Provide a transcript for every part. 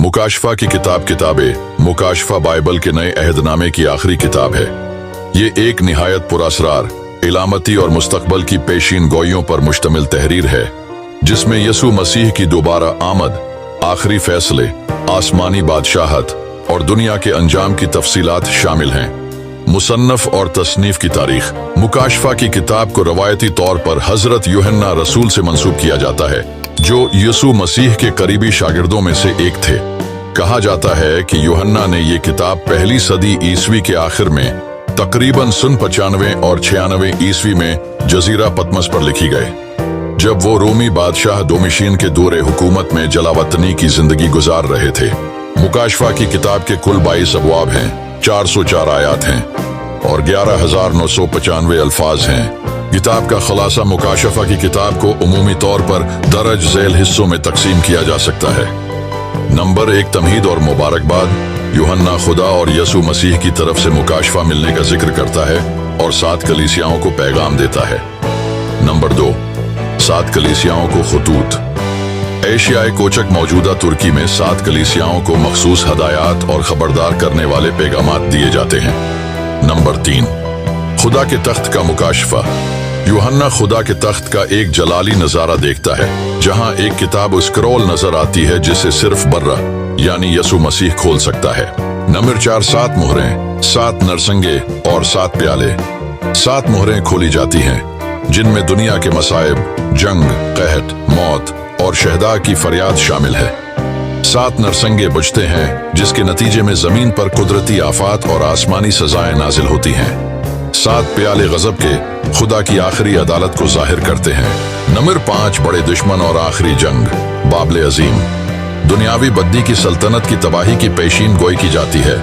मुकाशफा की किताब मुकाशफा बाइबल के नए अहदनामे की आखिरी किताब है। ये एक निहायत पुरअसरार, इलामती और मुस्तकबल की पेशीन गोइयों पर मुश्तमिल तहरीर है, जिसमें यसू मसीह की दोबारा आमद, आखिरी फैसले, आसमानी बादशाहत और दुनिया के अंजाम की तफसीलात शामिल हैं। मुसन्नफ और तसनीफ की तारीख। मुकाशफा की किताब को रवायती तौर पर हजरत यूहन्ना रसूल से मंसूब किया जाता है, जो यसू मसीह के करीबी शागिर्दों में से एक थे। कहा जाता है कि यूहन्ना ने ये किताब पहली सदी ईसवी के आखिर में तकरीबन सन 95 और 96 ईसवी में जजीरा पतमस पर लिखी गए, जब वो रोमी बादशाह डोमिशियन के दौरे हुकूमत में जलावतनी की जिंदगी गुजार रहे थे। मुकाशफा की किताब के कुल 22 अबवाब हैं, 404 आयात हैं और 11,995 अल्फाज हैं। किताब का खुलासा मुकाशफा की किताब को उमूमी तौर पर दरज झेल हिस्सों में तकसीम किया जा सकता है। नंबर 1, तमहीद और मुबारकबाद। यूहन्ना खुदा और यसू मसीह की तरफ से मुकाशफा मिलने का जिक्र करता है और 7 कलीसियाओं को पैगाम देता है। नंबर 2, 7 कलीसियाओं को खतूत। एशियाई कोचक मौजूदा तुर्की में 7 कलीसियाओं को मखसूस हदायत और खबरदार करने वाले पैगामात दिए जाते हैं। नंबर 3, खुदा के तख्त का मुकाशफा। यूहन्ना खुदा के तख्त का एक जलाली नजारा देखता है, जहां एक किताब स्क्रॉल नजर आती है जिसे सिर्फ बर्रा यानी यसू मसीह खोल सकता है। नंबर 4, 7 मुहरें, 7 नरसंगे और 7 प्याले। 7 मुहरें खोली जाती हैं, जिनमें दुनिया के मसाइब, जंग, कहत, मौत और शहदा की फरियाद शामिल है। 7 नरसंगे बुझते हैं, जिसके नतीजे में जमीन पर कुदरती आफात और आसमानी सजाएं नाजिल होती हैं। 7 प्याले गजब के खुदा की आखिरी अदालत को जाहिर करते हैं। नंबर 5, बड़े दुश्मन और आखिरी जंग, बाबले अजीम। दुनियावी बद्दी की सल्तनत की तबाही की पेशीन गोई की जाती है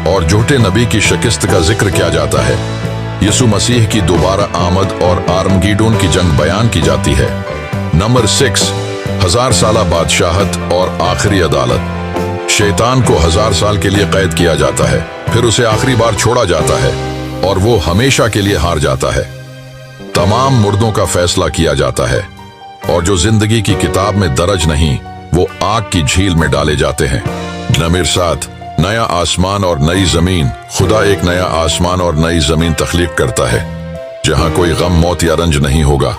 और झूठे नबी की शिकस्त का जिक्र किया जाता है। यसू मसीह की दोबारा आमद और आर्मगीडोन की जंग बयान की जाती है। नंबर 6, 1000 साला बादशाहत और आखिरी अदालत। शैतान को 1000 साल के लिए कैद किया जाता है, फिर उसे आखिरी बार छोड़ा जाता है और वो हमेशा के लिए हार जाता है। तमाम मुर्दों का फैसला किया जाता है और जो जिंदगी की किताब में दर्ज नहीं, वो आग की झील में डाले जाते हैं। नंबर 7, नया आसमान और नई जमीन। खुदा एक नया आसमान और नई जमीन तख्लीक करता है, जहां कोई गम, मौत या रंज नहीं होगा।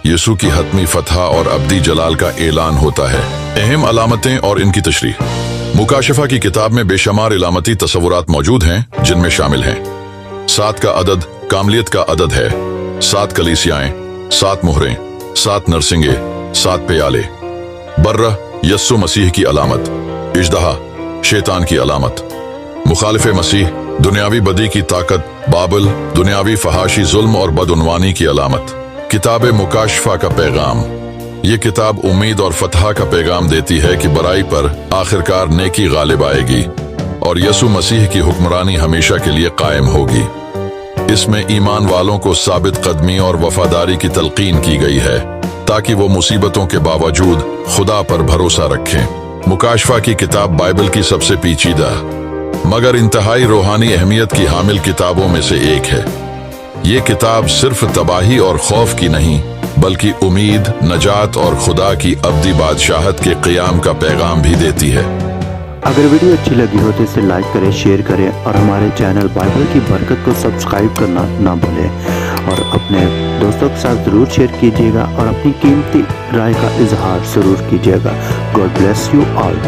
यसू की हतमी फतह और अब्दी जलाल का ऐलान होता है। अहम अलामतें और इनकी तशरीह। मुकाशफा की किताब में बेशुमार इलामती तस्वुरात मौजूद हैं, जिनमें शामिल हैं 7 का अदद कामलियत का अदद है, 7 कलीसियाएं, 7 मुहरें, 7 नरसिंगे, 7 प्याले। बर्रा यस्सु मसीह की अलामत, इजदहा शैतान की अलामत। मुखालिफ मसीह दुनियावी बदी की ताकत, बाबल दुनियावी फहाशी, जुल्म और बदउनवानी की अलामत। किताब मुकाशफा का पैगाम। ये किताब उम्मीद और फतह का पैगाम देती है कि बुराई पर आखिरकार नेकी गालिब आएगी और यसू मसीह की हुक्मरानी हमेशा के लिए कायम होगी। इसमें ईमान वालों को साबित कदमी और वफादारी की तलकीन की गई है, ताकि वो मुसीबतों के बावजूद खुदा पर भरोसा रखें। मुकाशफा की किताब बाइबल की सबसे पेचीदा मगर इंतहाई रूहानी अहमियत की हामिल किताबों में से एक है। ये किताब सिर्फ तबाही और खौफ की नहीं, बल्कि उम्मीद, नजात और खुदा की अब्दी बादशाहत के क़याम का पैगाम भी देती है। अगर वीडियो अच्छी लगी हो तो इसे लाइक करें, शेयर करें और हमारे चैनल बाइबल की बरकत को सब्सक्राइब करना ना भूलें और अपने दोस्तों के साथ ज़रूर शेयर कीजिएगा और अपनी कीमती राय का इजहार ज़रूर कीजिएगा। God bless you all.